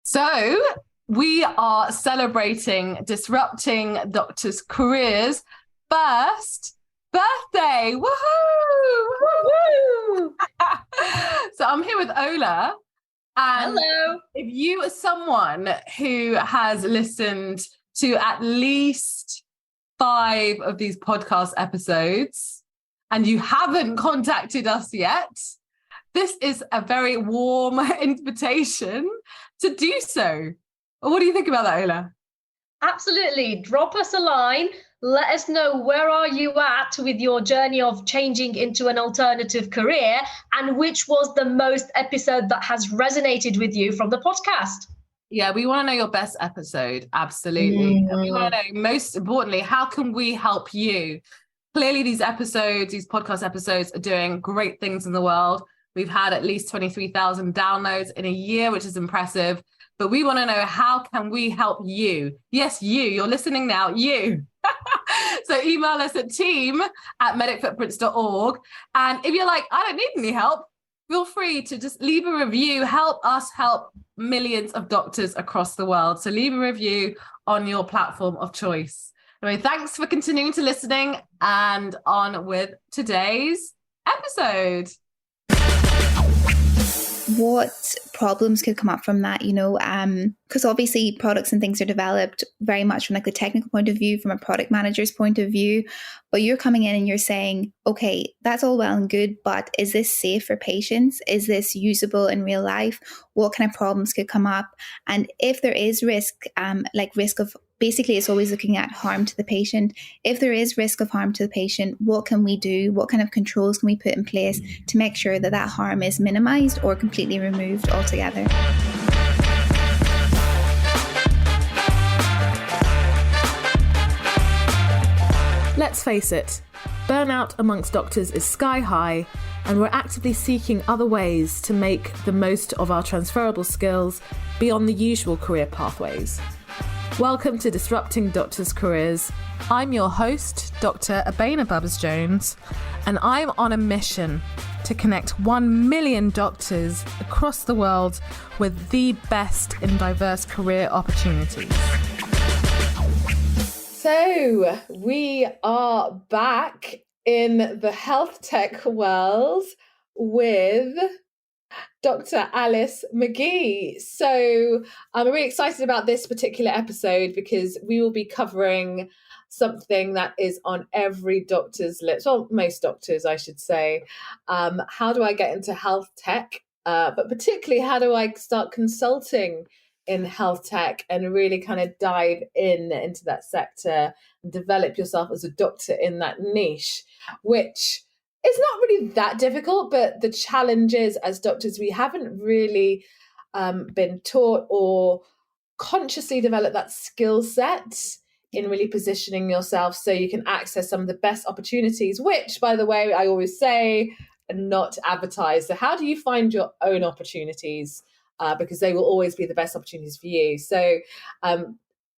So we are celebrating disrupting doctors' careers first birthday. Woohoo! Woo! So I'm here with Ola. And Hello. if you are someone who has listened to at least 5 of these podcast episodes and you haven't contacted us yet, this is a very warm invitation to do so. What do you think about that, Ola? Absolutely. Drop us a line. Let us know where are you at with your journey of changing into an alternative career and which was the most episode that has resonated with you from the podcast. Yeah, we want to know your best episode. Absolutely. And we want to know, most importantly, how can we help you? Clearly, these podcast episodes are doing great things in the world. We've had at least 23,000 downloads in a year, which is impressive. But we want to know, how can we help you? Yes, you're listening now, you. So email us at team@medicfootprints.org. And if you're like, I don't need any help, feel free to just leave a review. Help us help millions of doctors across the world. So leave a review on your platform of choice. Anyway, thanks for continuing to listening, and on with today's episode. What problems could come up from that, because obviously products and things are developed very much from like the technical point of view, from a product manager's point of view, but you're coming in and you're saying, okay, that's all well and good, but is this safe for patients? Is this usable in real life? What kind of problems could come up? And if there is risk, basically it's always looking at harm to the patient. If there is risk of harm to the patient, what can we do? What kind of controls can we put in place to make sure that that harm is minimized or completely removed altogether? Let's face it, burnout amongst doctors is sky high, and we're actively seeking other ways to make the most of our transferable skills beyond the usual career pathways. Welcome to Disrupting Doctors' Careers. I'm your host, Dr. Abena Bubbers-Jones, and I'm on a mission to connect 1 million doctors across the world with the best in diverse career opportunities. So we are back in the health tech world with Dr. Alice McGee. So I'm really excited about this particular episode because we will be covering something that is on every doctor's lips, well, most doctors, I should say. How do I get into health tech? But particularly, how do I start consulting in health tech and really kind of dive into that sector and develop yourself as a doctor in that niche, which it's not really that difficult, but the challenge is, as doctors, we haven't really been taught or consciously developed that skill set in really positioning yourself so you can access some of the best opportunities, which, by the way, I always say, are not advertised. So how do you find your own opportunities? Because they will always be the best opportunities for you. So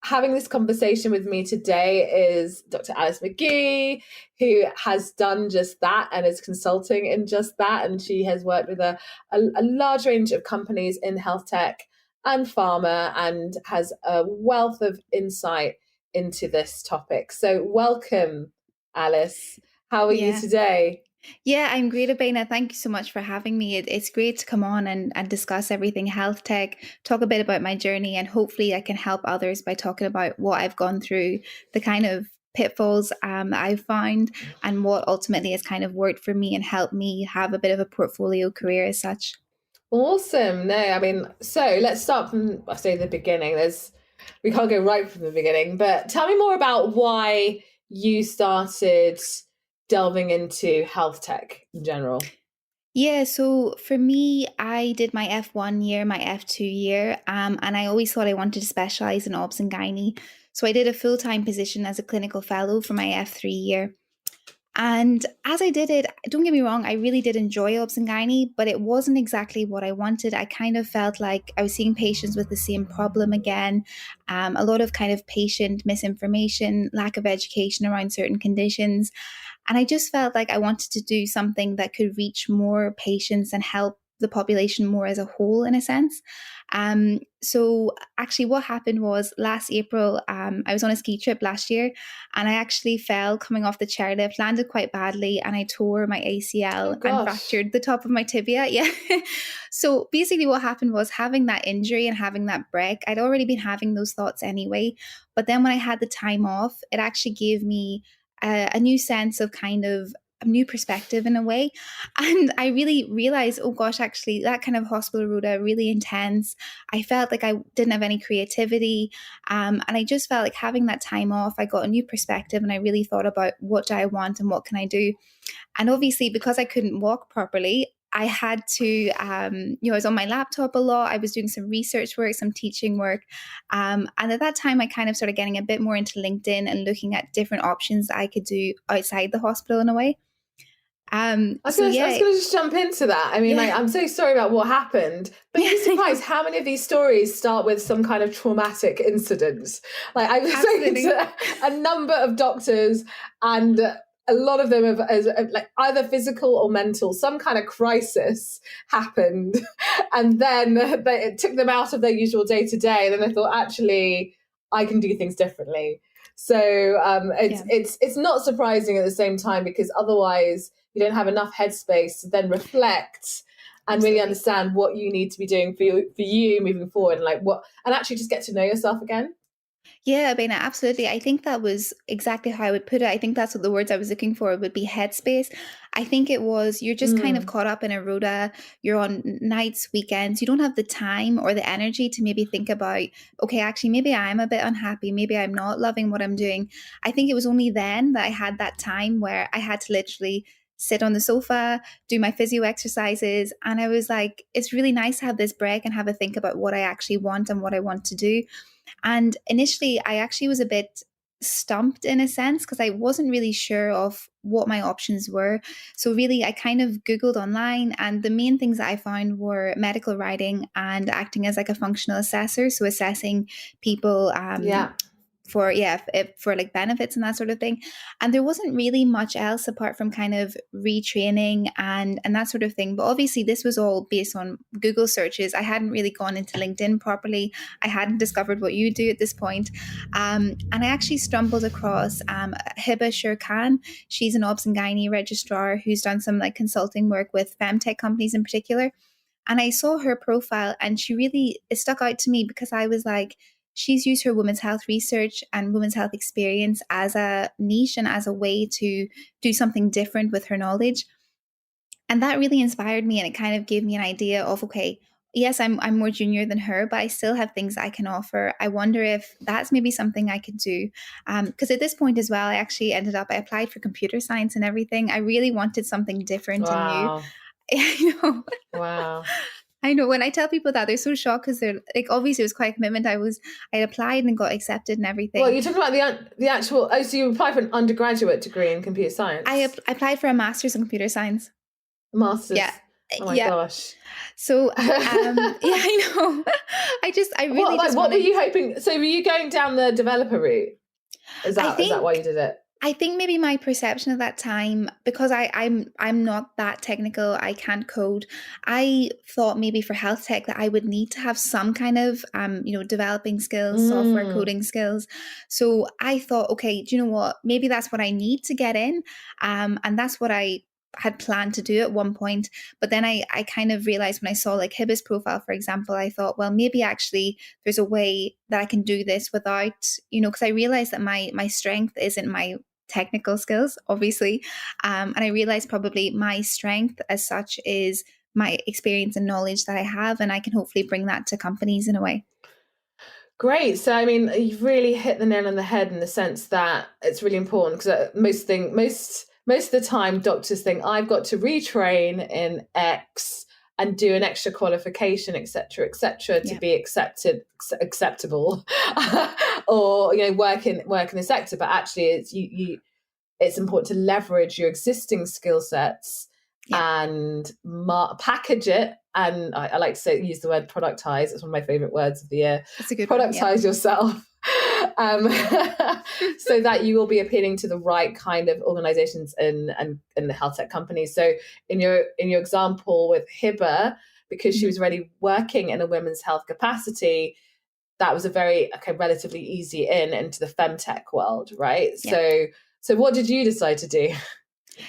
having this conversation with me today is Dr. Alice McGee, who has done just that and is consulting in just that. And she has worked with a large range of companies in health tech and pharma and has a wealth of insight into this topic. So welcome, Alice. How are you today? Yeah, I'm great, Abena. Thank you so much for having me. It's great to come on and discuss everything health tech, talk a bit about my journey, and hopefully I can help others by talking about what I've gone through, the kind of pitfalls I've found, and what ultimately has kind of worked for me and helped me have a bit of a portfolio career as such. Awesome. No, I mean, so let's start from, I say, the beginning. We can't go right from the beginning, but tell me more about why you started delving into health tech in general. Yeah, so for me, I did my F1 year, my F2 year, and I always thought I wanted to specialize in obs and gynae. So I did a full-time position as a clinical fellow for my F3 year. And as I did it, don't get me wrong, I really did enjoy obs and gynae, but it wasn't exactly what I wanted. I kind of felt like I was seeing patients with the same problem again, a lot of kind of patient misinformation, lack of education around certain conditions. And I just felt like I wanted to do something that could reach more patients and help the population more as a whole, in a sense. So actually what happened was last April, I was on a ski trip last year, and I actually fell coming off the chairlift, landed quite badly, and I tore my ACL and fractured the top of my tibia. Yeah. So basically what happened was, having that injury and having that break, I'd already been having those thoughts anyway. But then when I had the time off, it actually gave me a new sense of kind of a new perspective in a way. And I really realized, oh gosh, actually that kind of hospital rota, really intense. I felt like I didn't have any creativity. And I just felt like having that time off, I got a new perspective, and I really thought about, what do I want and what can I do? And obviously, because I couldn't walk properly, I had to, I was on my laptop a lot. I was doing some research work, some teaching work. And at that time, I kind of started getting a bit more into LinkedIn and looking at different options that I could do outside the hospital in a way. I was going to just jump into that. I mean, like, I'm so sorry about what happened, but you'd be surprised how many of these stories start with some kind of traumatic incident. Like, I've spoken to a number of doctors, and a lot of them have like either physical or mental, some kind of crisis happened, and then it took them out of their usual day to day. And then they thought, actually, I can do things differently. So it's not surprising at the same time, because otherwise you don't have enough headspace to then reflect and really understand what you need to be doing for you moving forward, and actually just get to know yourself again. Yeah, Baina, absolutely. I think that was exactly how I would put it. I think that's what the words I was looking for would be: headspace. I think it was, you're just kind of caught up in a rota. You're on nights, weekends. You don't have the time or the energy to maybe think about, okay, actually, maybe I'm a bit unhappy. Maybe I'm not loving what I'm doing. I think it was only then that I had that time where I had to literally sit on the sofa, do my physio exercises. And I was like, it's really nice to have this break and have a think about what I actually want and what I want to do. And initially, I actually was a bit stumped in a sense, because I wasn't really sure of what my options were. So really, I kind of Googled online, and the main things that I found were medical writing and acting as like a functional assessor. So assessing people for like benefits and that sort of thing. And there wasn't really much else apart from kind of retraining and that sort of thing. But obviously this was all based on Google searches. I hadn't really gone into LinkedIn properly. I hadn't discovered what you do at this point. And I actually stumbled across Hiba Shurkan. She's an obs and gynae registrar who's done some like consulting work with femtech companies in particular. And I saw her profile, and it stuck out to me, because I was like, she's used her women's health research and women's health experience as a niche and as a way to do something different with her knowledge. And that really inspired me, and it kind of gave me an idea of, okay, yes, I'm more junior than her, but I still have things I can offer. I wonder if that's maybe something I could do. Because at this point as well, I actually I applied for computer science and everything. I really wanted something different and new. Wow. I know, when I tell people that, they're so shocked, because they're like, obviously it was quite a commitment. I applied and got accepted and everything. Well, you're talking about the actual, so you applied for an undergraduate degree in computer science? I applied for a master's in computer science. Master's? Yeah. Oh my gosh. So, I know. I really what were you hoping? So were you going down the developer route? Is that why you did it? I think maybe my perception at that time, because I'm not that technical, I can't code. I thought maybe for health tech that I would need to have some kind of developing skills, software coding skills. So I thought, okay, do you know what? Maybe that's what I need to get in, and that's what I had planned to do at one point. But then I kind of realized when I saw like Hiba's profile, for example, I thought, well, maybe actually there's a way that I can do this without, because I realized that my strength isn't my technical skills, obviously. And I realized probably my strength as such is my experience and knowledge that I have, and I can hopefully bring that to companies in a way. Great. So, I mean, you've really hit the nail on the head in the sense that it's really important, because most of the time doctors think, I've got to retrain in X and do an extra qualification, etc., to be acceptable, or work in the sector. But actually, it's important to leverage your existing skill sets and package it. And I like to use the word productize. It's one of my favorite words of the year. That's a good productize yourself. So that you will be appealing to the right kind of organizations and the health tech companies. So in your example with Hiba, because she was already working in a women's health capacity, that was a very relatively easy into the femtech world, right? Yeah. So what did you decide to do?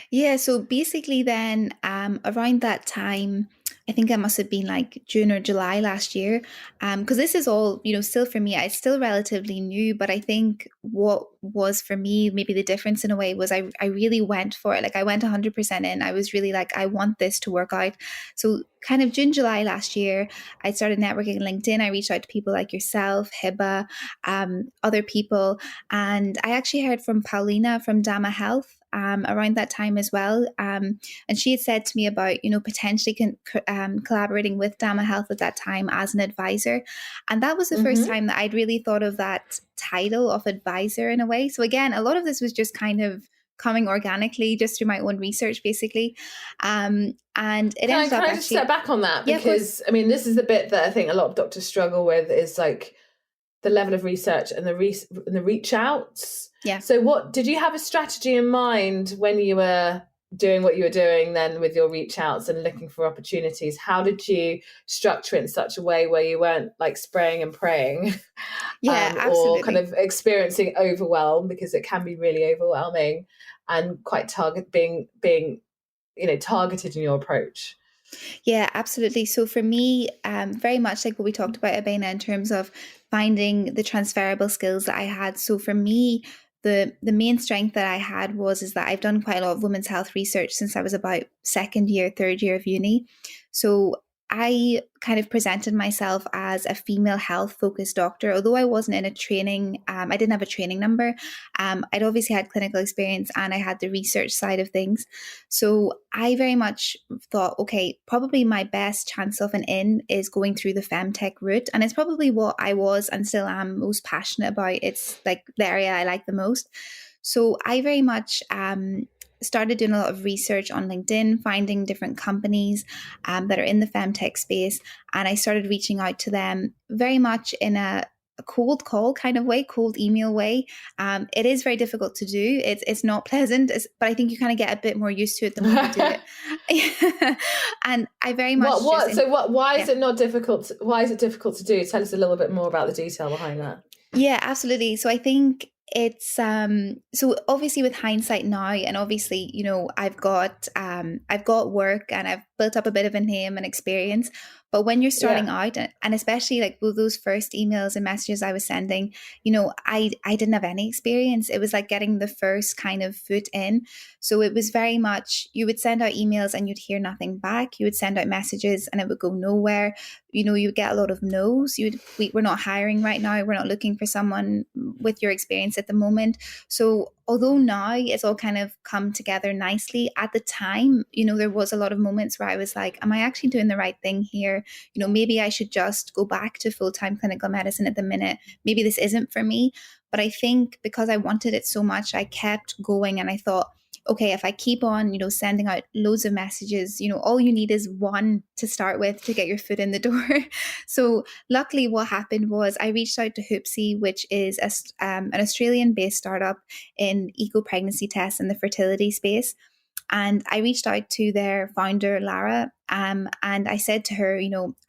Yeah, so basically then around that time, I think it must have been like June or July last year, because this is all, still for me, it's still relatively new, but I think what was for me, maybe the difference in a way was I really went for it. Like I went 100% in. I was really like, I want this to work out. So kind of June, July last year, I started networking on LinkedIn. I reached out to people like yourself, Hiba, other people. And I actually heard from Paulina from Dama Health around that time as well. And she had said to me about, potentially collaborating with Dama Health at that time as an advisor. And that was the first time that I'd really thought of that title of advisor in a way. So again, a lot of this was just kind of coming organically just through my own research, basically. And it ended up Can I just step back on that? Because, this is the bit that I think a lot of doctors struggle with, is like the level of research and the reach outs. Yeah. So what did you have a strategy in mind when you were doing what you were doing then with your reach outs and looking for opportunities? How did you structure it in such a way where you weren't like spraying and praying? Yeah, absolutely. Or kind of experiencing overwhelm, because it can be really overwhelming, and quite being targeted in your approach. Yeah, absolutely. So for me, very much like what we talked about, Abena, in terms of finding the transferable skills that I had. So for me, the main strength that I had is that I've done quite a lot of women's health research since I was about second year, third year of uni. So I kind of presented myself as a female health focused doctor, although I wasn't in a training, I didn't have a training number. I'd obviously had clinical experience and I had the research side of things. So I very much thought, okay, probably my best chance of an in is going through the femtech route. And it's probably what I was and still am most passionate about. It's like the area I like the most. So I very much started doing a lot of research on LinkedIn, finding different companies that are in the femtech space. And I started reaching out to them very much in a cold call kind of way, cold email way. It is very difficult to do. It's not pleasant, but I think you kind of get a bit more used to it the more you do it. And I very much... Why is it not difficult? Why is it difficult to do? Tell us a little bit more about the detail behind that. Yeah, absolutely. So I think it's so obviously with hindsight now, and obviously I've got work and I've built up a bit of a name and experience, but when you're starting out, and especially like those first emails and messages I was sending, I didn't have any experience. It was like getting the first kind of foot in. So it was very much, you would send out emails and you'd hear nothing back. You would send out messages and it would go nowhere. You would get a lot of no's. We're not hiring right now. We're not looking for someone with your experience at the moment. So although now it's all kind of come together nicely, at the time, there was a lot of moments where I was like, am I actually doing the right thing here? Maybe I should just go back to full-time clinical medicine at the minute. Maybe this isn't for me. But I think because I wanted it so much, I kept going, and I thought, okay, if I keep on, sending out loads of messages, all you need is one to start with to get your foot in the door. So luckily what happened was I reached out to Hoopsie, which is an Australian-based startup in eco-pregnancy tests in the fertility space. And I reached out to their founder, Lara, and I said to her,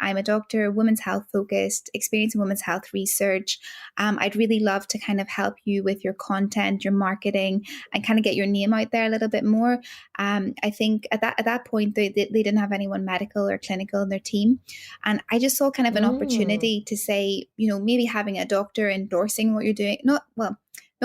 I'm a doctor, women's health focused, experience in women's health research. I'd really love to kind of help you with your content, your marketing, and kind of get your name out there a little bit more. I think at that point, they didn't have anyone medical or clinical in their team. And I just saw kind of an opportunity to say, maybe having a doctor endorsing what you're doing, not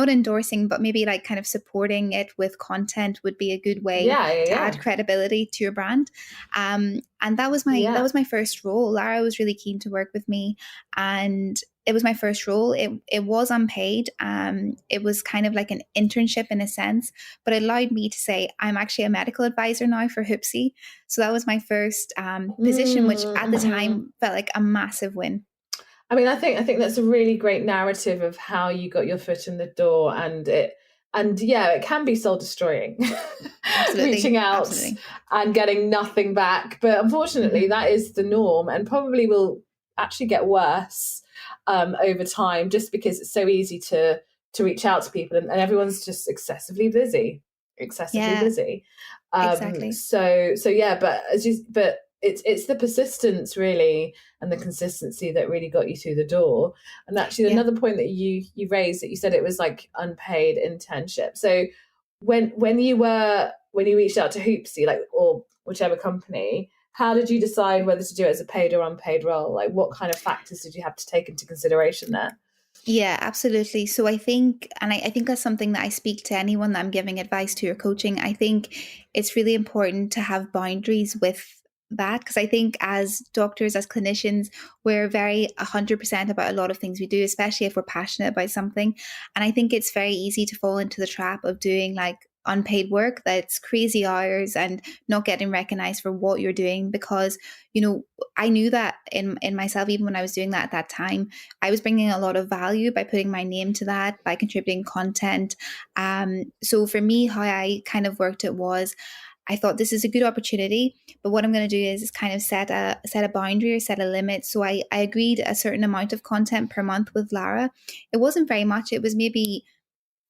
endorsing, but maybe like kind of supporting it with content would be a good way to add credibility to your brand. And that was my first role. Lara was really keen to work with me, and it was my first role. It was unpaid. It was kind of like an internship in a sense, but it allowed me to say I'm actually a medical advisor now for Hoopsie. So that was my first position, which at the time felt like a massive win. I think that's a really great narrative of how you got your foot in the door, and it can be soul destroying. Reaching out and getting nothing back, but unfortunately that is the norm, and probably will actually get worse over time, just because it's so easy to reach out to people, and everyone's just excessively busy. Exactly. So but it's the persistence really and the consistency that really got you through the door. And actually another point that you raised, that you said it was like unpaid internship. So when you reached out to Hoopsy, like, or whichever company, how did you decide whether to do it as a paid or unpaid role? Like, what kind of factors did you have to take into consideration there? Yeah, absolutely. So I think, and I think that's something that I speak to anyone that I'm giving advice to or coaching. I think it's really important to have boundaries with that, because I think as doctors, as clinicians, we're very 100% about a lot of things we do, especially if we're passionate about something. And I think it's very easy to fall into the trap of doing like unpaid work that's crazy hours and not getting recognized for what you're doing, because I knew that in myself. Even when I was doing that at that time, I was bringing a lot of value by putting my name to that, by contributing content. So for me, how I kind of worked it was, I thought this is a good opportunity, but what I'm going to do is kind of set a boundary or set a limit. So I agreed a certain amount of content per month with Lara. It wasn't very much. It was maybe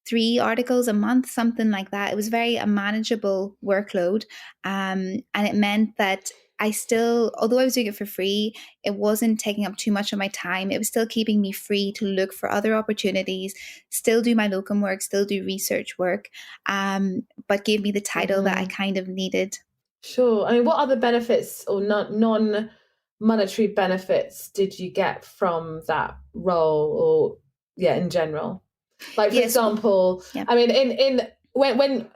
3 articles a month, something like that. It was a manageable workload. And it meant that I still, although I was doing it for free, it wasn't taking up too much of my time. It was still keeping me free to look for other opportunities, still do my locum work, still do research work, but gave me the title that I kind of needed. Sure. I mean, what other benefits or non-monetary benefits did you get from that role, or in general? Like, for example, I mean, when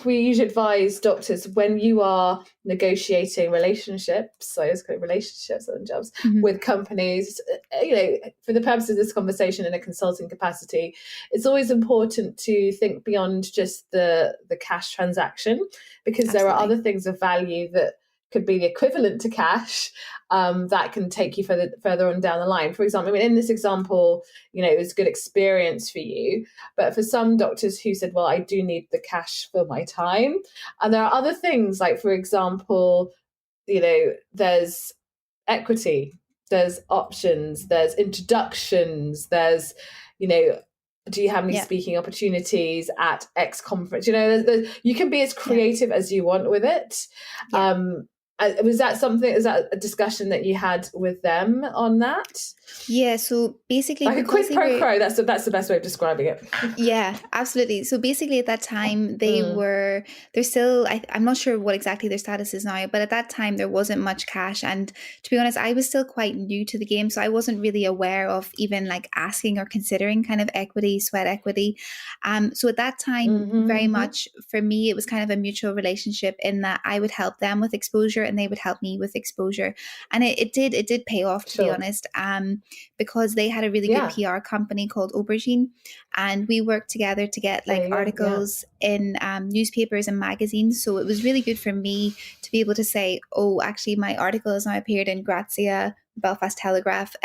we usually advise doctors, when you are negotiating relationships, so it's kind of relationships and jobs with companies, for the purposes of this conversation in a consulting capacity, it's always important to think beyond just the cash transaction, because there are other things of value that could be the equivalent to cash, that can take you further on down the line. For example, I mean, in this example, it was a good experience for you, but for some doctors who said, well, I do need the cash for my time. And there are other things, like, for example, there's equity, there's options, there's introductions, there's, do you have any speaking opportunities at X conference? You can be as creative as you want with it. Was that a discussion that you had with them on that? Yeah, so basically, like a quid pro quo, that's the best way of describing it. Yeah, absolutely. So basically at that time they're still, I'm not sure what exactly their status is now, but at that time there wasn't much cash, and to be honest, I was still quite new to the game, so I wasn't really aware of even like asking or considering kind of sweat equity. So at that time, very much for me, it was kind of a mutual relationship in that I would help them with exposure and they would help me with exposure, and it did pay off, to be honest, because they had a really good PR company called Aubergine, and we worked together to get like articles in newspapers and magazines. So it was really good for me to be able to say, oh, actually my article has now appeared in Grazia, Belfast Telegraph.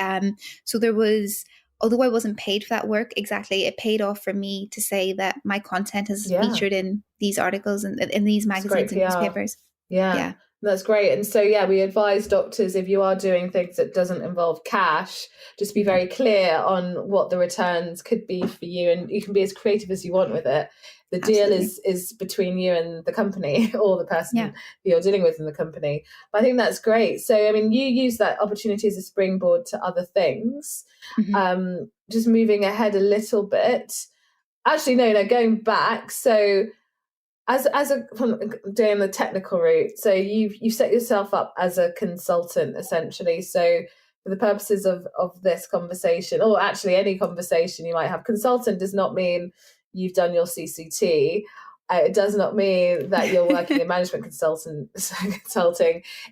So there was, although I wasn't paid for that work exactly, it paid off for me to say that my content is featured in these articles and in these magazines and newspapers. Yeah. That's great. And so, we advise doctors, if you are doing things that doesn't involve cash, just be very clear on what the returns could be for you, and you can be as creative as you want with it. The deal is between you and the company, or the person who you're dealing with in the company. But I think that's great. So, I mean, you use that opportunity as a springboard to other things. Just moving ahead a little bit. Actually, no, going back. So, as doing the technical route, so you've set yourself up as a consultant essentially. So for the purposes of this conversation, or actually any conversation you might have, consultant does not mean you've done your CCT. It does not mean that you're working in management consulting.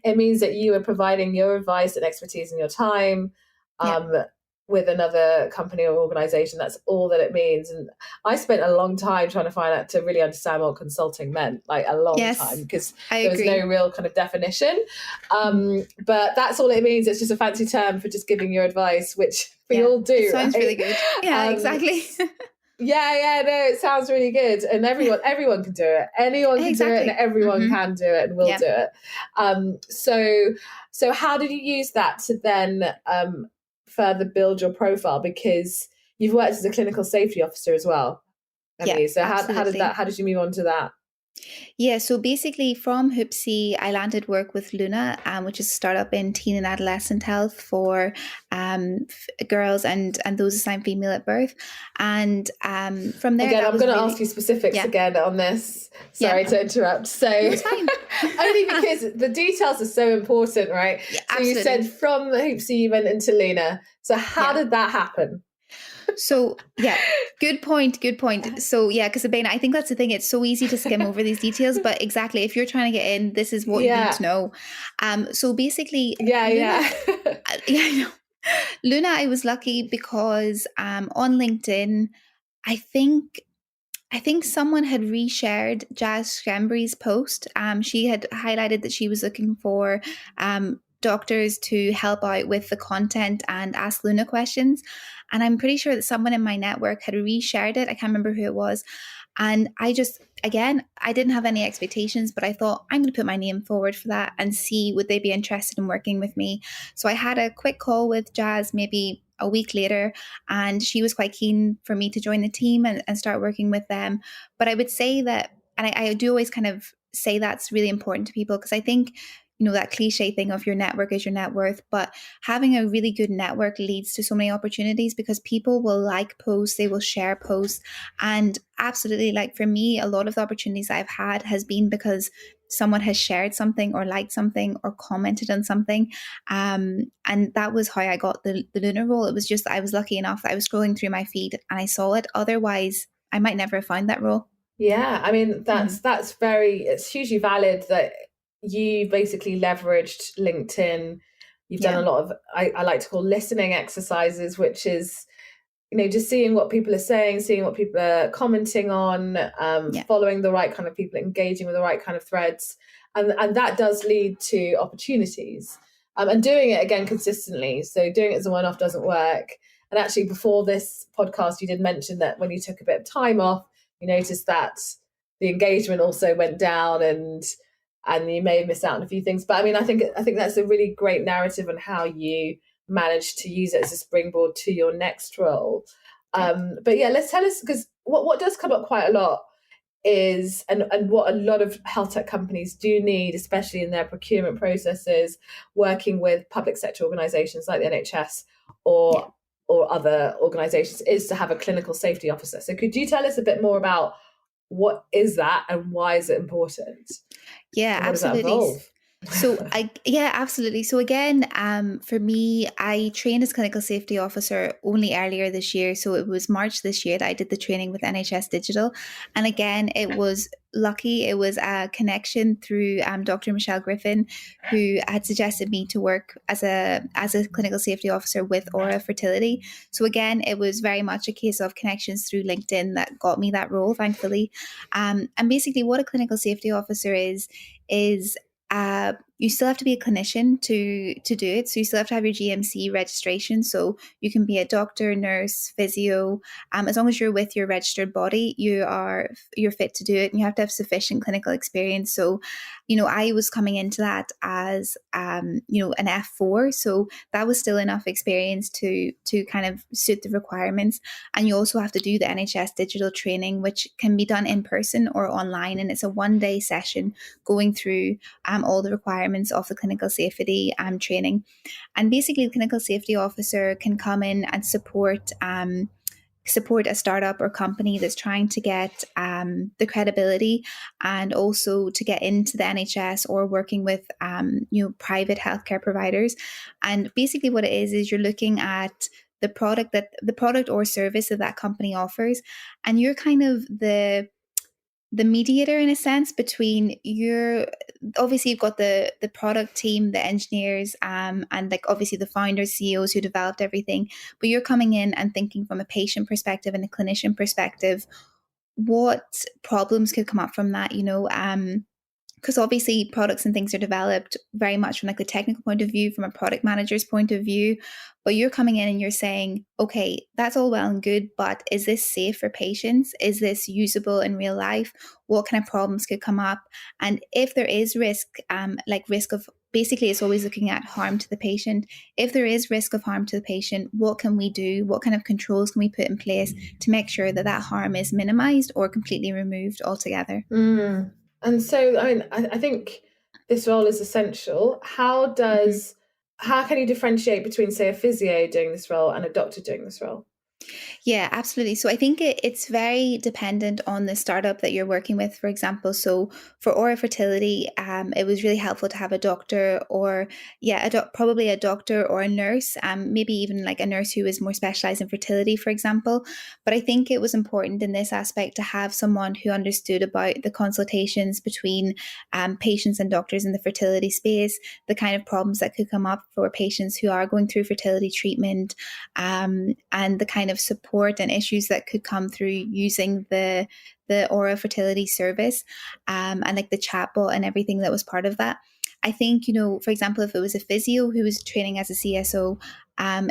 It means that you are providing your advice and expertise and your time with another company or organization. That's all that it means. And I spent a long time trying to find out, to really understand what consulting meant, like a long time, because there was no real kind of definition. But that's all it means. It's just a fancy term for just giving your advice, which we all do. Sounds really good. Yeah, exactly. No, it sounds really good. And everyone can do it. Anyone can do it, and everyone can do it and will do it. So how did you use that to then further build your profile, because you've worked as a clinical safety officer as well, haven't you? So how did you move on to that? Yeah, so basically from Hoopsie, I landed work with Luna, which is a startup in teen and adolescent health for girls and those assigned female at birth. And from there, again, that I'm was going to really, ask you specifics yeah, again on this. Sorry yeah, to interrupt. So it's fine. only because the details are so important, right? Yeah, So you absolutely. said from the Hoopsie you went into Luna. So how Yeah. did that happen? So yeah, good point. So yeah, because Sabine, I think that's the thing. It's so easy to skim over these details, but exactly, if you're trying to get in, this is what you need to know. So basically, Yeah. yeah, I know. Luna, I was lucky because on LinkedIn, I think someone had reshared Jazz Schambury's post. She had highlighted that she was looking for doctors to help out with the content and ask Luna questions. And I'm pretty sure that someone in my network had reshared it. I can't remember who it was. And I just, again, I didn't have any expectations, but I thought I'm going to put my name forward for that and see would they be interested in working with me. So I had a quick call with Jazz maybe a week later, and she was quite keen for me to join the team and start working with them. But I would say that, and I do always kind of say that's really important to people, because I think, you know, that cliche thing of your network is your net worth, but having a really good network leads to so many opportunities because people will like posts, they will share posts. And absolutely, like for me, a lot of the opportunities I've had has been because someone has shared something or liked something or commented on something. And that was how I got the Luna role. It was just, I was lucky enough that I was scrolling through my feed and I saw it. Otherwise, I might never have found that role. Yeah, I mean, it's hugely valid that you basically leveraged LinkedIn. You've done a lot of, I like to call listening exercises, which is, you know, just seeing what people are saying, seeing what people are commenting on, following the right kind of people, engaging with the right kind of threads. And that does lead to opportunities. And doing it again consistently. So doing it as a one-off doesn't work. And actually, before this podcast, you did mention that when you took a bit of time off, you noticed that the engagement also went down, and you may have missed out on a few things. But I mean, I think that's a really great narrative on how you managed to use it as a springboard to your next role. But yeah, let's tell us, because what does come up quite a lot is, and what a lot of health tech companies do need, especially in their procurement processes, working with public sector organisations like the NHS or other organisations, is to have a clinical safety officer. So could you tell us a bit more about what is that and why is it important? Yeah, and what absolutely. does that involve? So absolutely. So again, for me, I trained as clinical safety officer only earlier this year. So it was March this year that I did the training with NHS Digital. And again, it was lucky. It was a connection through Dr. Michelle Griffin, who had suggested me to work as a clinical safety officer with Aura Fertility. So again, it was very much a case of connections through LinkedIn that got me that role, thankfully. And basically what a clinical safety officer is you still have to be a clinician to do it. So you still have to have your GMC registration. So you can be a doctor, nurse, physio. As long as you're with your registered body, you're fit to do it, and you have to have sufficient clinical experience. So, you know, I was coming into that as an F4, so that was still enough experience to kind of suit the requirements. And you also have to do the NHS digital training, which can be done in person or online, and it's a 1-day session going through all the requirements of the clinical safety training. And basically, the clinical safety officer can come in and support a startup or company that's trying to get the credibility and also to get into the NHS or working with private healthcare providers. And basically what it is you're looking at the product or service that company offers, and you're kind of the mediator in a sense between obviously you've got the product team, the engineers, and like obviously the founders, CEOs who developed everything, but you're coming in and thinking from a patient perspective and a clinician perspective, what problems could come up from that, because obviously products and things are developed very much from like the technical point of view, from a product manager's point of view. But you're coming in and you're saying, okay, that's all well and good, but is this safe for patients? Is this usable in real life? What kind of problems could come up? And if there is risk, risk of, basically it's always looking at harm to the patient. If there is risk of harm to the patient, what can we do? What kind of controls can we put in place to make sure that harm is minimized or completely removed altogether? And so, I mean, I think this role is essential. How can you differentiate between, say, a physio doing this role and a doctor doing this role? Yeah, absolutely. So I think it's very dependent on the startup that you're working with, for example. So for Aura Fertility, it was really helpful to have a doctor or, yeah, probably a doctor or a nurse, maybe even like a nurse who is more specialized in fertility, for example. But I think it was important in this aspect to have someone who understood about the consultations between patients and doctors in the fertility space, the kind of problems that could come up for patients who are going through fertility treatment, and the kind of support and issues that could come through using the Aura fertility service, and like the chatbot and everything that was part of that. I think, for example, if it was a physio who was training as a CSO,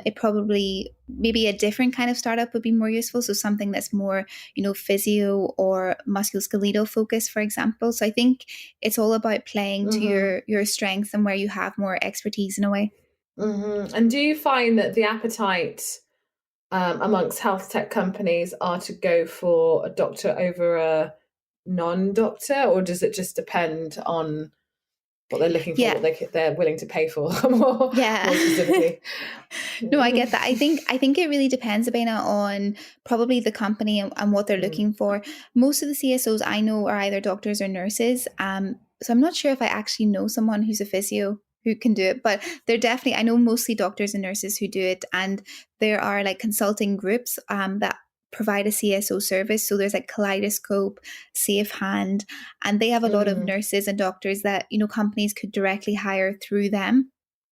it probably maybe a different kind of startup would be more useful. So something that's more, physio or musculoskeletal focused, for example. So I think it's all about playing to your strengths and where you have more expertise in a way. And do you find that the appetite amongst health tech companies are to go for a doctor over a non-doctor, or does it just depend on what they're looking for, what they're willing to pay for more specifically? No, I get that. I think it really depends, Abena, on probably the company and what they're looking for. Most of the CSOs I know are either doctors or nurses. So I'm not sure if I actually know someone who's a physio who can do it, but they're definitely, I know mostly doctors and nurses who do it. And there are like consulting groups that provide a CSO service. So there's like Kaleidoscope, Safe Hand, and they have a lot of nurses and doctors that, companies could directly hire through them.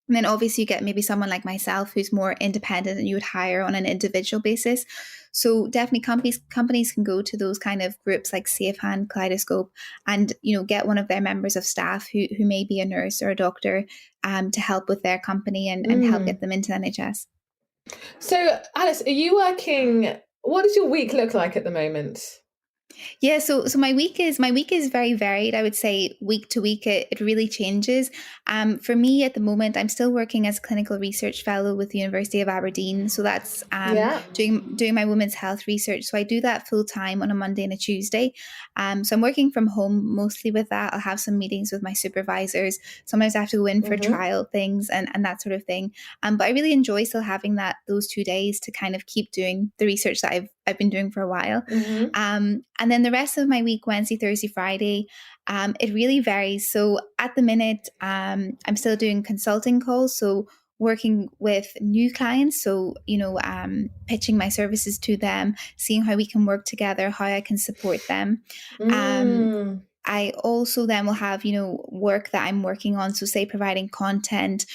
And then obviously you get maybe someone like myself who's more independent and you would hire on an individual basis. So definitely companies can go to those kind of groups like Safe Hand, Kaleidoscope, and get one of their members of staff who may be a nurse or a doctor to help with their company and help get them into the NHS. So Alice, are you working? What does your week look like at the moment? Yeah, so my week is very varied. I would say week to week it really changes. For me at the moment, I'm still working as a clinical research fellow with the University of Aberdeen. So that's doing my women's health research. So I do that full time on a Monday and a Tuesday. So I'm working from home mostly with that. I'll have some meetings with my supervisors. Sometimes I have to go in for trial things and that sort of thing. But I really enjoy still having those 2 days to kind of keep doing the research that I've been doing for a while. And then the rest of my week, Wednesday, Thursday, Friday, it really varies. So at the minute, I'm still doing consulting calls. So working with new clients. So, pitching my services to them, seeing how we can work together, how I can support them. I also then will have, work that I'm working on. So say providing content,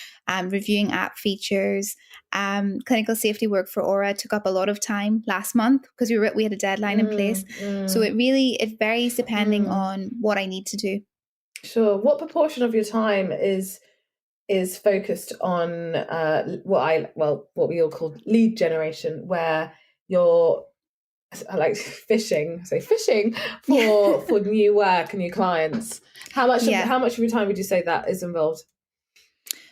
reviewing app features, clinical safety work for Aura took up a lot of time last month because we had a deadline in place. So it varies depending on what I need to do. Sure. What proportion of your time is focused on what we all call lead generation, where you're like fishing for new work and new clients? How much of your time would you say that is involved?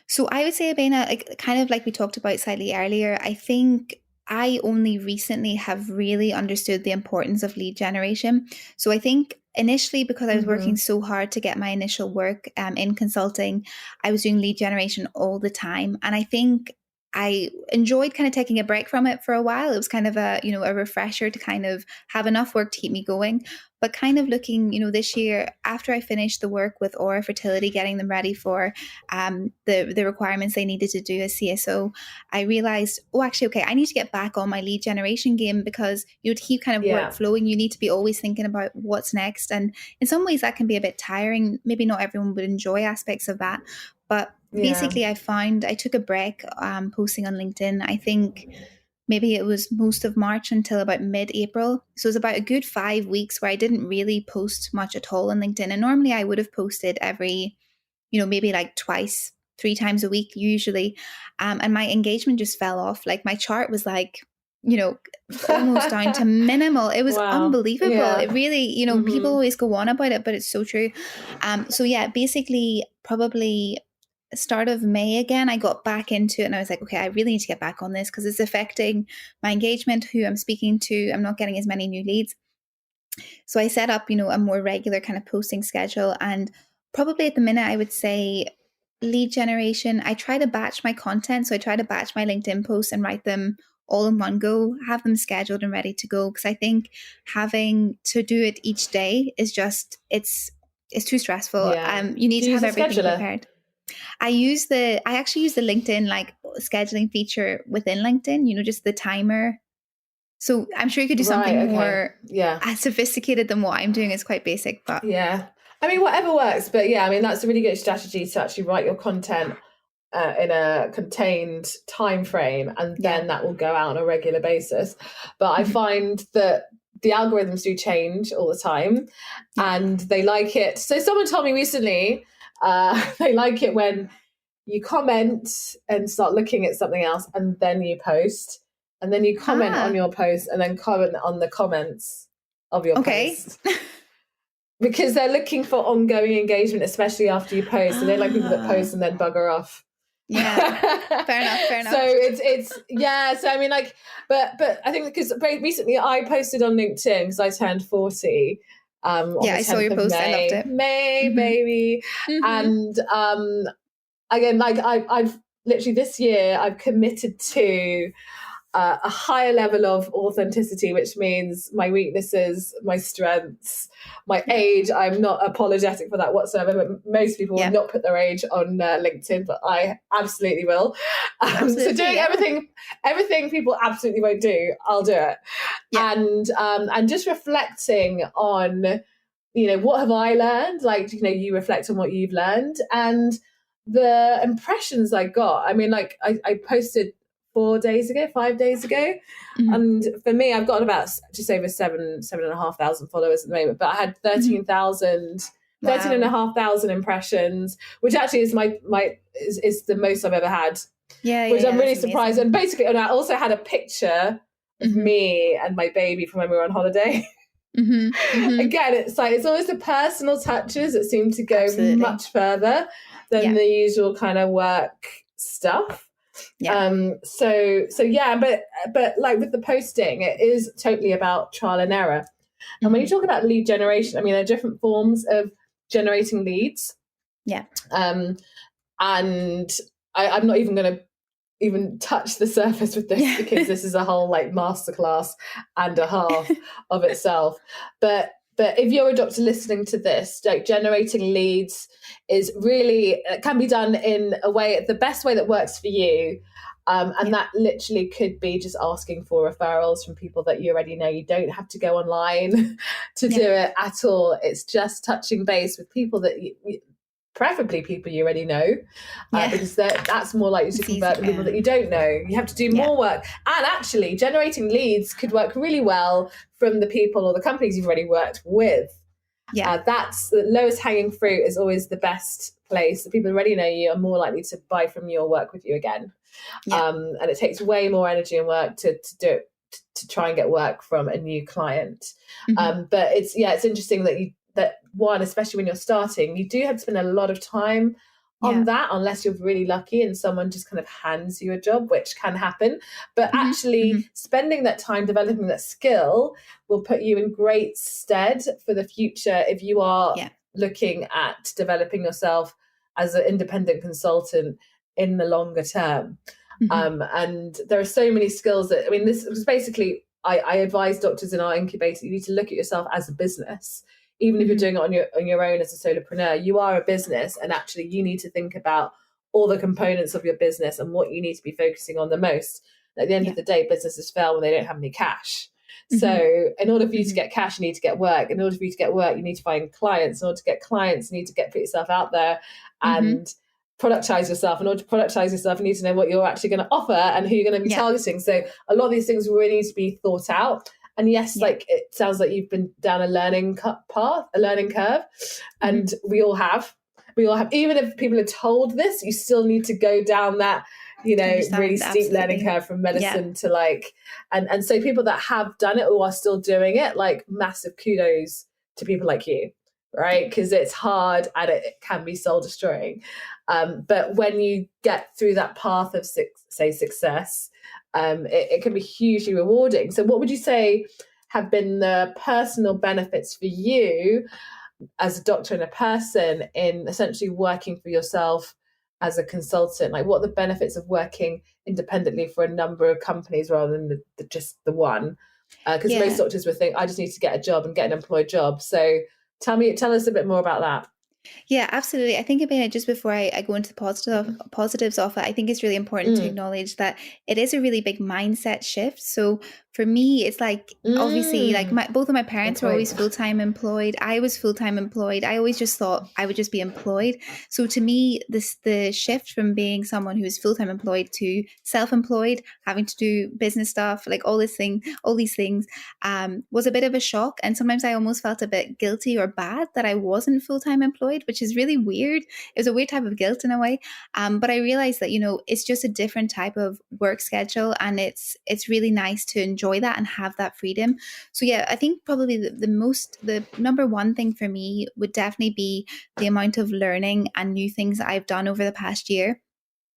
So I would say, Abena, kind of like we talked about slightly earlier, I think I only recently have really understood the importance of lead generation. So I think initially, because I was working so hard to get my initial work in consulting, I was doing lead generation all the time. And I think I enjoyed kind of taking a break from it for a while. It was kind of a refresher to kind of have enough work to keep me going. But kind of looking, this year, after I finished the work with Aura Fertility, getting them ready for the requirements they needed to do as CSO, I realized, I need to get back on my lead generation game, because to keep kind of work flowing, you need to be always thinking about what's next. And in some ways that can be a bit tiring. Maybe not everyone would enjoy aspects of that. But basically, I found I took a break posting on LinkedIn. I think maybe it was most of March until about mid-April. So it was about a good 5 weeks where I didn't really post much at all on LinkedIn. And normally I would have posted every, maybe like twice, 3 times a week usually. And my engagement just fell off. Like my chart was like, almost down to minimal. It was unbelievable. Yeah. It really, people always go on about it, but it's so true. Basically probably start of May again, I got back into it and I was like, okay, I really need to get back on this because it's affecting my engagement, who I'm speaking to. I'm not getting as many new leads. So I set up, a more regular kind of posting schedule. And probably at the minute, I would say lead generation. I try to batch my content. So I try to batch my LinkedIn posts and write them all in one go, have them scheduled and ready to go. Because I think having to do it each day is just, it's too stressful. You need to have everything prepared. I actually use the LinkedIn like scheduling feature within LinkedIn, just the timer. So I'm sure you could do something more sophisticated than what I'm doing. It's quite basic, but yeah. I mean, whatever works. But yeah, I mean, that's a really good strategy to actually write your content in a contained time frame, and then that will go out on a regular basis. But I find that the algorithms do change all the time, and they like it. So someone told me recently, they like it when you comment and start looking at something else, and then you post. And then you comment on your post and then comment on the comments of your post. Because they're looking for ongoing engagement, especially after you post. So they like people that post and then bugger off. Yeah, fair enough. So it's so I mean, like, but I think because very recently I posted on LinkedIn because I turned 40. I saw your post. I loved it. May, baby. And again, like I've literally this year I've committed to a higher level of authenticity, which means my weaknesses, my strengths, my age. I'm not apologetic for that whatsoever, but most people will not put their age on LinkedIn, but I absolutely will. So doing everything people absolutely won't do, I'll do it. And just reflecting on, what have I learned? Like, you reflect on what you've learned and the impressions I got. I mean, like I posted 5 days ago. And for me, I've got about just over 7,500 followers at the moment, but I had 13,500 impressions, which actually is is the most I've ever had. Which I'm really surprised. And basically, and I also had a picture of me and my baby from when we were on holiday. Again, it's always the personal touches that seem to go much further than the usual kind of work stuff. But like with the posting, it is totally about trial and error. And when you talk about lead generation, I mean, there are different forms of generating leads. And I'm not even going to even touch the surface with this because this is a whole like masterclass and a half of itself. But if you're a doctor listening to this, like generating leads is really, it can be done in a way, the best way that works for you. And that literally could be just asking for referrals from people that you already know. You don't have to go online to do it at all. It's just touching base with people that preferably people you already know, because that's more likely to convert than people that you don't know. You have to do more work. And actually, generating leads could work really well from the people or the companies you've already worked with. That's the lowest hanging fruit is always the best place. The people who already know you are more likely to buy from you or work with you again. And it takes way more energy and work to do it, to try and get work from a new client. But it's interesting that one, especially when you're starting, you do have to spend a lot of time on that, unless you're really lucky and someone just kind of hands you a job, which can happen. But actually spending that time developing that skill will put you in great stead for the future if you are looking at developing yourself as an independent consultant in the longer term. And there are so many skills that, I mean, this was basically, I advise doctors in our incubator, you need to look at yourself as a business. Even if you're doing it on your own as a solopreneur, you are a business, and actually you need to think about all the components of your business and what you need to be focusing on the most. At the end of the day, businesses fail when they don't have any cash. So in order for you to get cash, you need to get work. In order for you to get work, you need to find clients. In order to get clients, you need to put yourself out there and productize yourself. In order to productize yourself, you need to know what you're actually going to offer and who you're going to be targeting. So a lot of these things really need to be thought out. And yes, like it sounds like you've been down a learning curve, and we all have. Even if people are told this, you still need to go down that, really steep learning curve from medicine to like, and so people that have done it or are still doing it, like massive kudos to people like you, right? Because it's hard and it can be soul destroying. But when you get through that path of success, it can be hugely rewarding. So what would you say have been the personal benefits for you as a doctor and a person in essentially working for yourself as a consultant? Like, what are the benefits of working independently for a number of companies rather than just the one? Because most doctors would think, I just need to get a job and get an employed job. So tell us a bit more about that. Yeah, absolutely. I think about it just before I go into the positives of it. I think it's really important to acknowledge that it is a really big mindset shift. So for me, it's like, obviously, like both of my parents were always full-time employed. I was full-time employed. I always just thought I would just be employed. So to me, the shift from being someone who is full-time employed to self-employed, having to do business stuff, like all these things, was a bit of a shock. And sometimes I almost felt a bit guilty or bad that I wasn't full-time employed, which is really weird. It was a weird type of guilt in a way. But I realized that, it's just a different type of work schedule, and it's really nice to enjoy that and have that freedom. So yeah, I think probably the number one thing for me would definitely be the amount of learning and new things that I've done over the past year.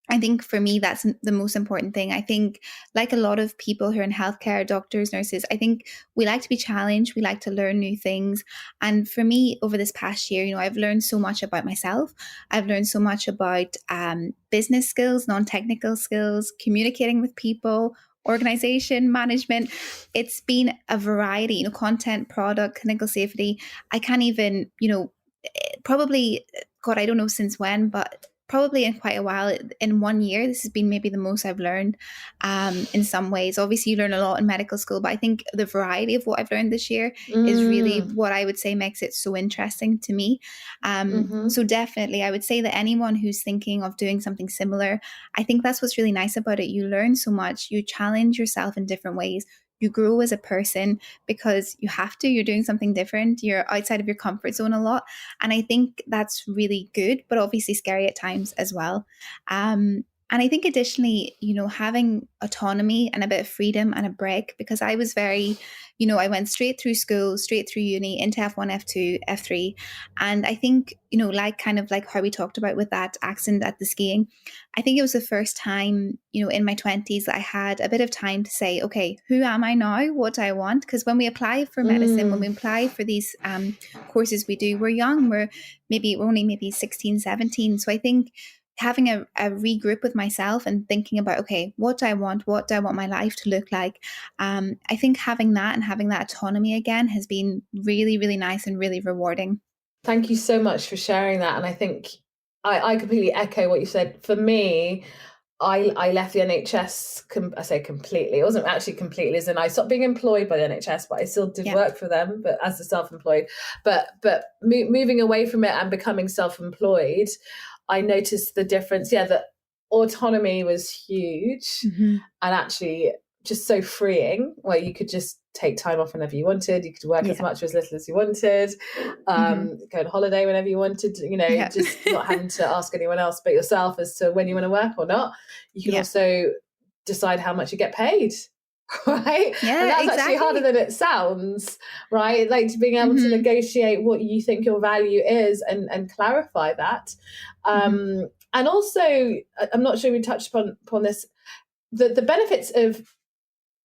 I think for me, that's the most important thing. I think, like a lot of people who are in healthcare, doctors, nurses, I think we like to be challenged. We like to learn new things. And for me, over this past year, I've learned so much about myself. I've learned so much about business skills, non-technical skills, communicating with people, organization, management. It's been a variety, content, product, clinical safety. I can't even, probably, God, I don't know since when, but probably in quite a while, in 1 year, this has been maybe the most I've learned in some ways. Obviously, you learn a lot in medical school, but I think the variety of what I've learned this year is really what I would say makes it so interesting to me. So definitely, I would say that anyone who's thinking of doing something similar, I think that's what's really nice about it. You learn so much, you challenge yourself in different ways. You grow as a person because you have to. You're doing something different. You're outside of your comfort zone a lot. And I think that's really good, but obviously scary at times as well. And I think additionally, having autonomy and a bit of freedom and a break, because I was very, I went straight through school, straight through uni into F1, F2, F3. And I think, like how we talked about with that accident at the skiing, I think it was the first time, in my 20s that I had a bit of time to say, okay, who am I now? What do I want? Because when we apply for medicine, when we apply for these courses we do, we're young, we're only 16, 17. So I think having a regroup with myself and thinking about, okay, what do I want my life to look like? I think having that and having that autonomy again has been really, really nice and really rewarding. Thank you so much for sharing that. And I think I completely echo what you said. For me, I left the NHS, I say completely, it wasn't actually completely, as in I stopped being employed by the NHS, but I still did work for them, but as a self-employed. But moving away from it and becoming self-employed, I noticed the difference. Yeah, that autonomy was huge and actually just so freeing, where you could just take time off whenever you wanted. You could work as much or as little as you wanted, go on holiday whenever you wanted, just not having to ask anyone else but yourself as to when you want to work or not. You can also decide how much you get paid. Right? Yeah, and that's exactly. actually harder than it sounds, right? Like being able to negotiate what you think your value is and clarify that. And also, I'm not sure we touched upon this, the benefits of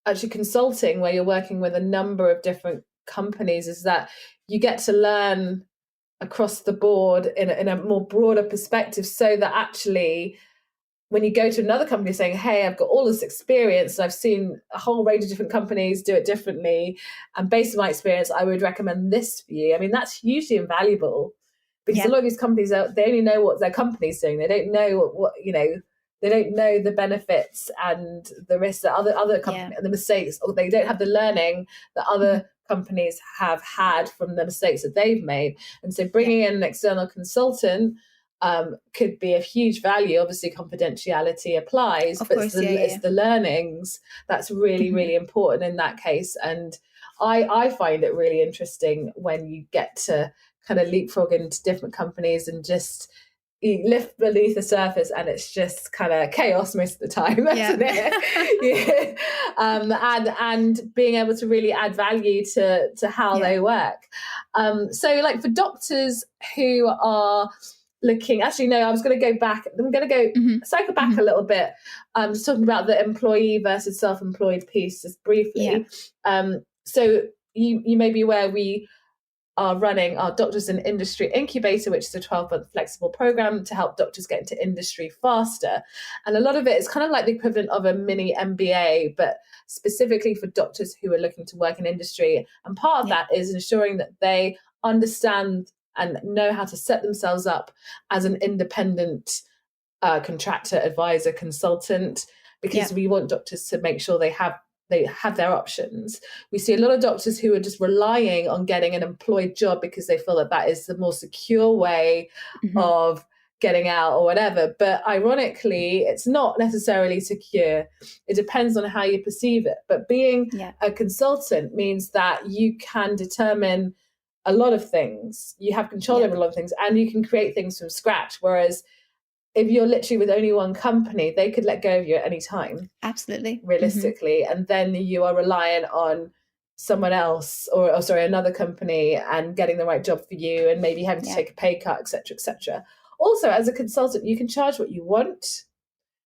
actually consulting, where you're working with a number of different companies, is that you get to learn across the board in a more broader perspective, so that actually when you go to another company saying, hey, I've got all this experience, I've seen a whole range of different companies do it differently, and based on my experience, I would recommend this for you. I mean, that's hugely invaluable, because a lot of these companies, they only know what their company's doing. They don't know what they don't know the benefits and the risks that other companies, the mistakes, or they don't have the learning that other companies have had from the mistakes that they've made. And so bringing in an external consultant could be of huge value. Obviously, confidentiality applies, but it's the learnings that's really, really important in that case. And I find it really interesting when you get to kind of leapfrog into different companies and just you lift beneath the surface, and it's just kind of chaos most of the time, isn't it? And being able to really add value to how they work. So like for doctors who are looking, actually, no, I was going to go back. I'm going to go cycle back a little bit. Just talking about the employee versus self-employed piece just briefly. So you may be aware, we are running our Doctors in Industry Incubator, which is a 12-month flexible program to help doctors get into industry faster. And a lot of it is kind of like the equivalent of a mini MBA, but specifically for doctors who are looking to work in industry. And part of that is ensuring that they understand and know how to set themselves up as an independent contractor, advisor, consultant, because we want doctors to make sure they have their options. We see a lot of doctors who are just relying on getting an employed job because they feel that that is the more secure way of getting out or whatever. But ironically, it's not necessarily secure. It depends on how you perceive it. But being a consultant means that you can determine a lot of things. You have control over a lot of things, and you can create things from scratch. Whereas if you're literally with only one company, they could let go of you at any time. Absolutely. Realistically. And then you are reliant on someone else or another company and getting the right job for you and maybe having to take a pay cut, et cetera, et cetera. Also, as a consultant, you can charge what you want.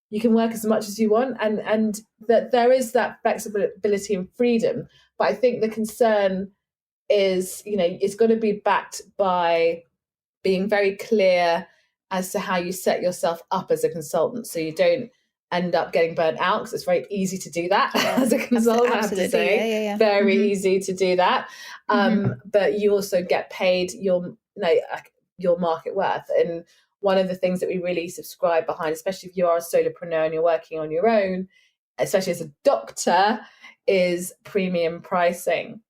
You can work as much as you want. And that there is that flexibility and freedom. But I think the concern is, it's got to be backed by being very clear as to how you set yourself up as a consultant, so you don't end up getting burnt out, because it's very easy to do that as a consultant. Absolutely. I have to say, very easy to do that. But you also get paid your market worth. And one of the things that we really subscribe behind, especially if you are a solopreneur and you're working on your own, especially as a doctor, is premium pricing.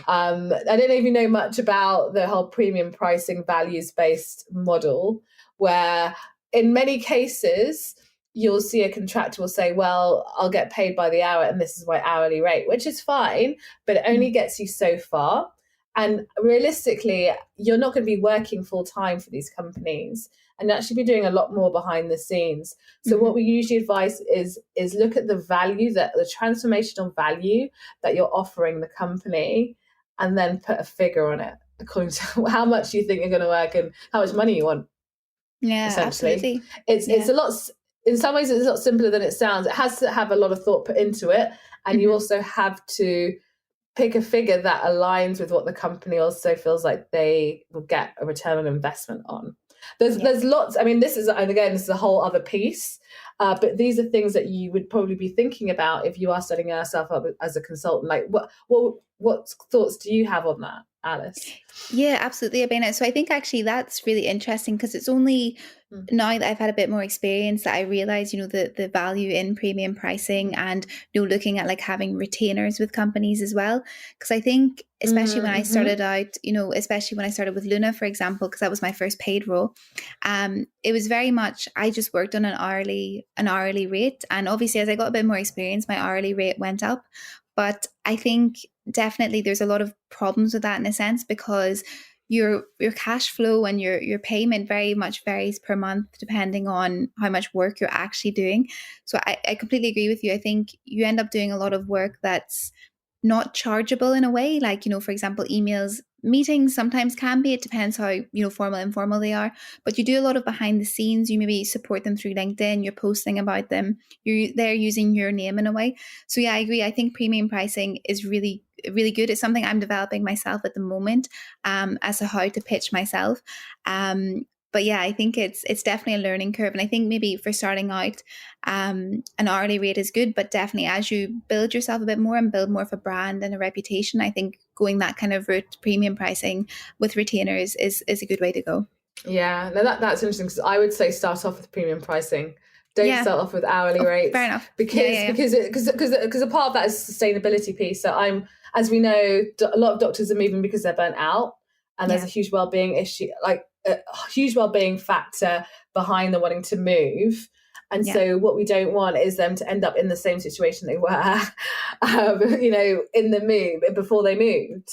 I don't know if you know much about the whole premium pricing values-based model, where in many cases you'll see a contractor will say, well, I'll get paid by the hour and this is my hourly rate, which is fine, but it only gets you so far. And realistically, you're not going to be working full time for these companies and actually be doing a lot more behind the scenes. So what we usually advise is look at the value, the transformational value that you're offering the company, and then put a figure on it according to how much you think you're going to work and how much money you want. Yeah, essentially. Absolutely. It's a lot, in some ways it's a lot simpler than it sounds. It has to have a lot of thought put into it, and you also have to pick a figure that aligns with what the company also feels like they will get a return on investment on. There's lots. I mean, this is a whole other piece, but these are things that you would probably be thinking about if you are setting yourself up as a consultant. Like, what thoughts do you have on that, Alice? Yeah, absolutely, Abena. So I think actually that's really interesting, because it's only now that I've had a bit more experience that I realize, the value in premium pricing, and looking at like having retainers with companies as well. Because I think especially when I started out, especially when I started with Luna, for example, because that was my first paid role, it was very much I just worked on an hourly rate, and obviously as I got a bit more experience, my hourly rate went up. But I think definitely there's a lot of problems with that in a sense, because your cash flow and your payment very much varies per month depending on how much work you're actually doing. So I completely agree with you. I think you end up doing a lot of work that's not chargeable in a way, like, for example, emails, meetings sometimes can be. It depends how, formal, informal they are. But you do a lot of behind the scenes. You maybe support them through LinkedIn. You're posting about them. They're using your name in a way. So yeah, I agree. I think premium pricing is really, really good. It's something I'm developing myself at the moment, as to how to pitch myself. But yeah, I think it's definitely a learning curve. And I think maybe for starting out, an hourly rate is good, but definitely as you build yourself a bit more and build more of a brand and a reputation, I think going that kind of route, premium pricing with retainers, is a good way to go. Yeah, no, that's interesting, because I would say start off with premium pricing. Don't start off with hourly rates. Fair enough. Because a part of that is sustainability piece. So as we know, a lot of doctors are moving because they're burnt out, and there's a huge well-being issue, like a huge well-being factor behind the wanting to move. And so what we don't want is them to end up in the same situation they were, in the move, before they moved.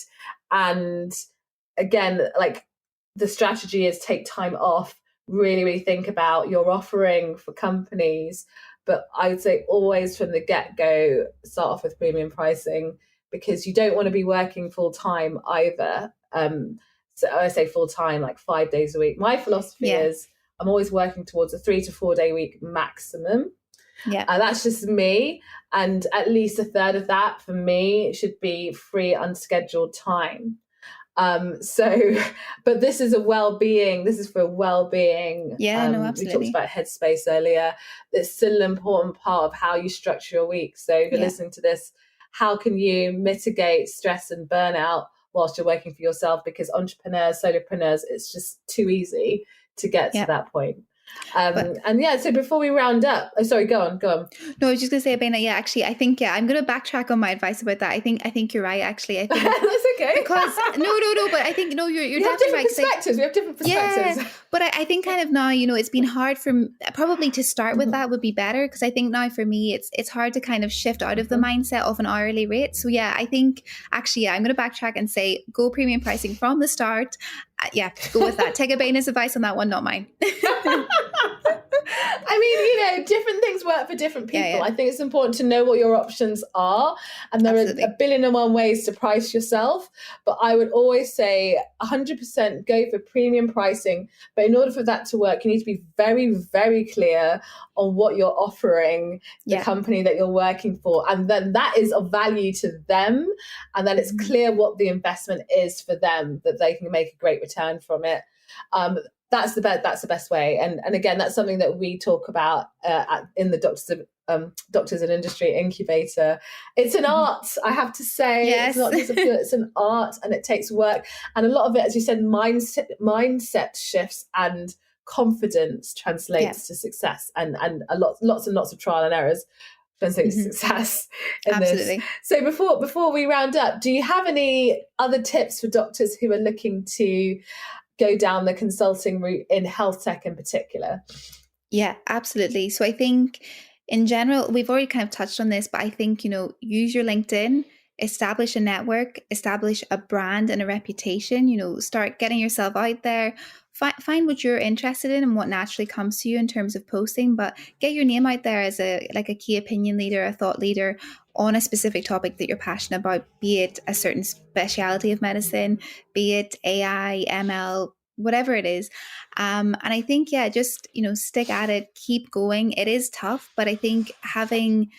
And again, like, the strategy is take time off, really, really think about your offering for companies. But I would say always from the get-go, start off with premium pricing, because you don't want to be working full-time either. So I say full-time, like 5 days a week. My philosophy is I'm always working towards a 3 to 4 day week maximum. Yeah. That's just me. And at least a third of that for me should be free, unscheduled time. But this is for well-being. Yeah, no, absolutely. We talked about headspace earlier. It's still an important part of how you structure your week. So if you're listening to this, how can you mitigate stress and burnout whilst you're working for yourself? Because entrepreneurs, solopreneurs, it's just too easy to get to that point. So before we round up, sorry, go on. No, I was just gonna say, Abena, actually, I think, I'm gonna backtrack on my advice about that. I think you're right, actually. I think that's okay. Because no, but I think you're definitely right. Perspectives. We have different perspectives. Yeah, but I think kind of now, it's been hard probably to start with that would be better, because I think now for me it's hard to kind of shift out of the mindset of an hourly rate. So I think actually I'm gonna backtrack and say go premium pricing from the start. Go with that. Take Abena's advice on that one, not mine. I mean, different things work for different people. Yeah. I think it's important to know what your options are. And there are a billion and one ways to price yourself. But I would always say 100% go for premium pricing. But in order for that to work, you need to be very, very clear on what you're offering the company that you're working for. And then that is of value to them. And then it's clear what the investment is for them, that they can make a great return from it. That's the best way, and again, that's something that we talk about in the Doctors and Industry Incubator. It's an art, I have to say. Yes. It's not just it's an art, and it takes work, and a lot of it, as you said, mindset shifts and confidence translates to success, and lots and lots of trial and errors translates to success in Absolutely. This. So before we round up, do you have any other tips for doctors who are looking to go down the consulting route in health tech in particular? Yeah, absolutely. So I think in general, we've already kind of touched on this, but I think, use your LinkedIn, establish a network, establish a brand and a reputation, start getting yourself out there, find what you're interested in and what naturally comes to you in terms of posting, but get your name out there as a key opinion leader, a thought leader on a specific topic that you're passionate about, be it a certain specialty of medicine, be it AI, ML, whatever it is. And I think, just, stick at it, keep going. It is tough, but I think having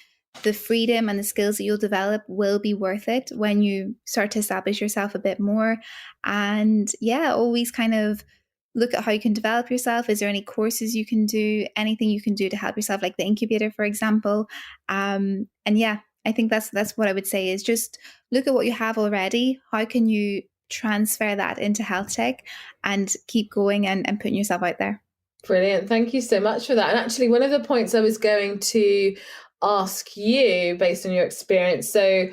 the freedom and the skills that you'll develop will be worth it when you start to establish yourself a bit more. And always kind of look at how you can develop yourself. Is there any courses you can do, anything you can do to help yourself, like the incubator, for example? I think that's what I would say, is just look at what you have already. How can you transfer that into health tech and keep going and putting yourself out there? Brilliant. Thank you so much for that. And actually, one of the points I was going to ask you based on your experience. So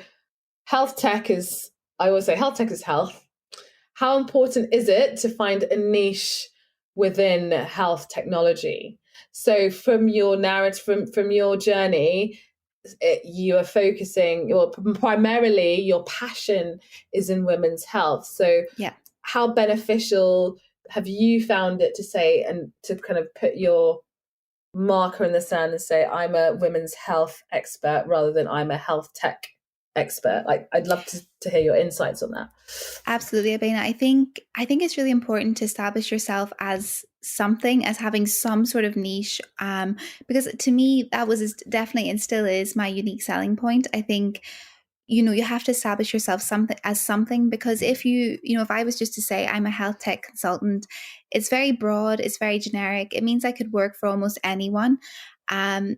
health tech is health. How important is it to find a niche within health technology? So from your narrative, from your journey, you are focusing, or primarily your passion is in women's health. So how beneficial have you found it to say, and to kind of put your marker in the sand and say, I'm a women's health expert rather than I'm a health tech expert? Like, I'd love to hear your insights on that. Absolutely, Abena. I think it's really important to establish yourself as having some sort of niche, because to me that was definitely and still is my unique selling point. I think you have to establish yourself something, because if if I was just to say I'm a health tech consultant, it's very broad, it's very generic. It means I could work for almost anyone,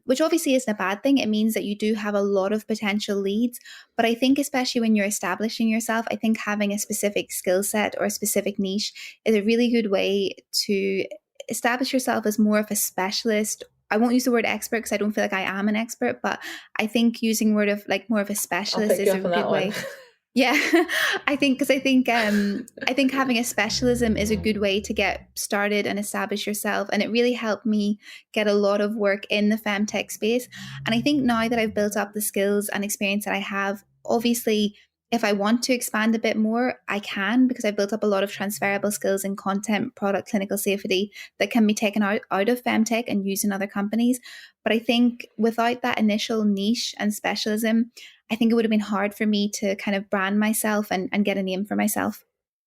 which obviously isn't a bad thing. It means that you do have a lot of potential leads. But I think especially when you're establishing yourself, I think having a specific skill set or a specific niche is a really good way to establish yourself as more of a specialist. I won't use the word expert because I don't feel like I am an expert, but I think using word of more of a specialist is a good way. Yeah, I think having a specialism is a good way to get started and establish yourself. And it really helped me get a lot of work in the femtech space. And I think now that I've built up the skills and experience that I have, obviously, if I want to expand a bit more, I can, because I've built up a lot of transferable skills in content, product, clinical safety that can be taken out of femtech and used in other companies. But I think without that initial niche and specialism, I think it would have been hard for me to kind of brand myself and get a name for myself.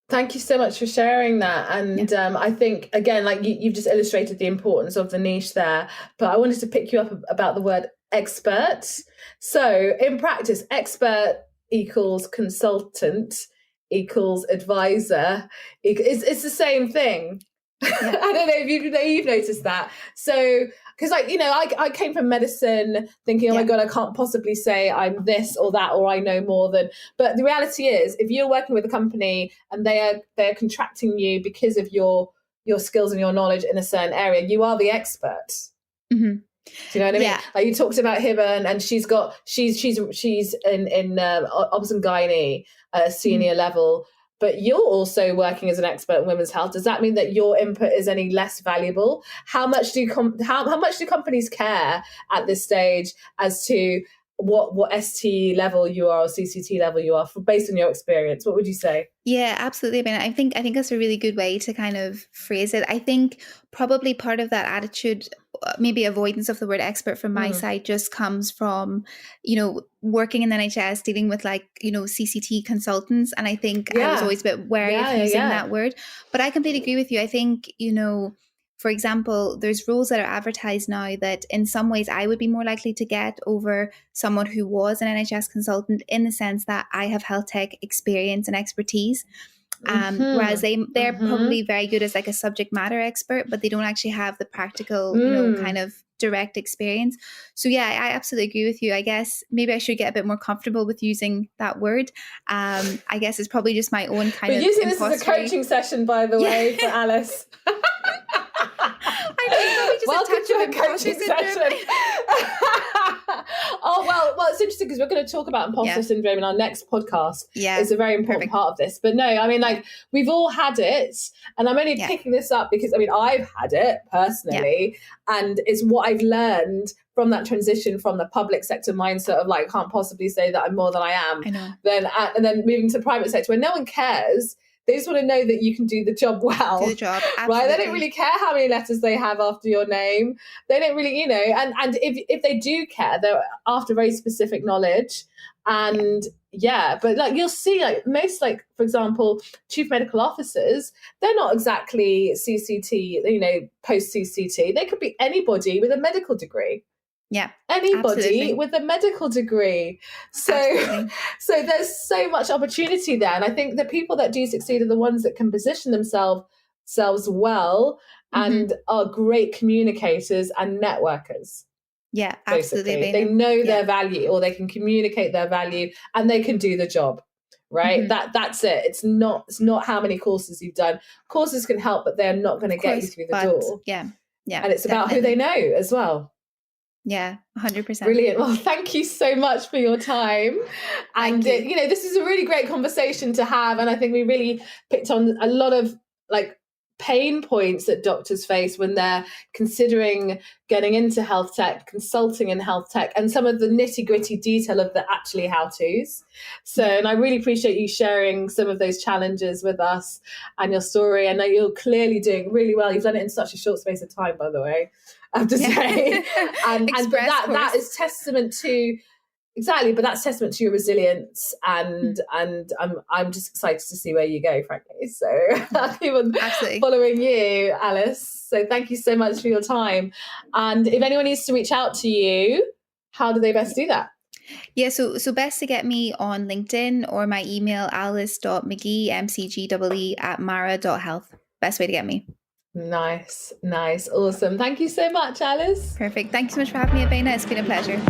Thank you so much for sharing that. And I think, again, like you've just illustrated the importance of the niche there. But I wanted to pick you up about the word expert. So in practice, expert equals consultant equals advisor. It's the same thing. Yeah. I don't know if you've noticed that. So, because I came from medicine thinking, oh my God, I can't possibly say I'm this or that, or I know more than. But the reality is, if you're working with a company and they're contracting you because of your skills and your knowledge in a certain area, you are the expert. Mm-hmm. Do you know what I mean? Like you talked about Hiba, and she's in obs and gynae senior level, but you're also working as an expert in women's health. Does that mean that your input is any less valuable? How much do companies care at this stage as to what ST level you are or CCT level you are, based on your experience? What would you say? Yeah, absolutely. I think that's a really good way to kind of phrase it. I think probably part of that attitude, maybe avoidance of the word expert from my side, just comes from, working in the NHS, dealing with CCT consultants. And I think I was always a bit wary of using that word. But I completely agree with you. I think, for example, there's roles that are advertised now that in some ways I would be more likely to get over someone who was an NHS consultant, in the sense that I have health tech experience and expertise. Whereas they're probably very good as like a subject matter expert, but they don't actually have the practical, kind of direct experience. So yeah, I absolutely agree with you. I guess maybe I should get a bit more comfortable with using that word. I guess it's probably just my own kind of using this as a coaching session, by the way, for Alice. I know, just welcome to a coaching session. well, it's interesting because we're going to talk about imposter syndrome in our next podcast. Yeah, it's a very important part of this. But no, I mean, we've all had it, and I'm only picking this up because I've had it personally, and it's what I've learned from that transition from the public sector mindset of can't possibly say that I'm more than I am. I know. And then moving to the private sector where no one cares. They just want to know that you can do the job well. Do the job, absolutely. Right? They don't really care how many letters they have after your name. They don't really, and if they do care, they're after very specific knowledge. And but you'll see most for example, chief medical officers, they're not exactly CCT, post CCT. They could be anybody with a medical degree. Yeah, anybody absolutely. with a medical degree. So there's so much opportunity there. And I think the people that do succeed are the ones that can position themselves well and are great communicators and networkers. Yeah, absolutely. Basically. They know their value, or they can communicate their value, and they can do the job. Right? That's it. It's not how many courses you've done. Courses can help, but they're not going to get you through the door. Yeah. And it's about who they know as well. Yeah, 100%. Brilliant. Well, thank you so much for your time. And, this is a really great conversation to have. And I think we really picked on a lot of pain points that doctors face when they're considering getting into health tech, consulting in health tech, and some of the nitty gritty detail of the actually how-tos. So, and I really appreciate you sharing some of those challenges with us and your story. I know you're clearly doing really well. You've done it in such a short space of time, by the way, I have to say. And that is testament to but that's testament to your resilience, and I'm just excited to see where you go, frankly. So I'll keep on following you, Alice. So thank you so much for your time. And if anyone needs to reach out to you, how do they best do that? Yeah, so best to get me on LinkedIn or my email, alice.mcgee, MCGEE @mara.health. Best way to get me. Nice. Awesome. Thank you so much, Alice. Perfect. Thank you so much for having me, Abena. It's been a pleasure.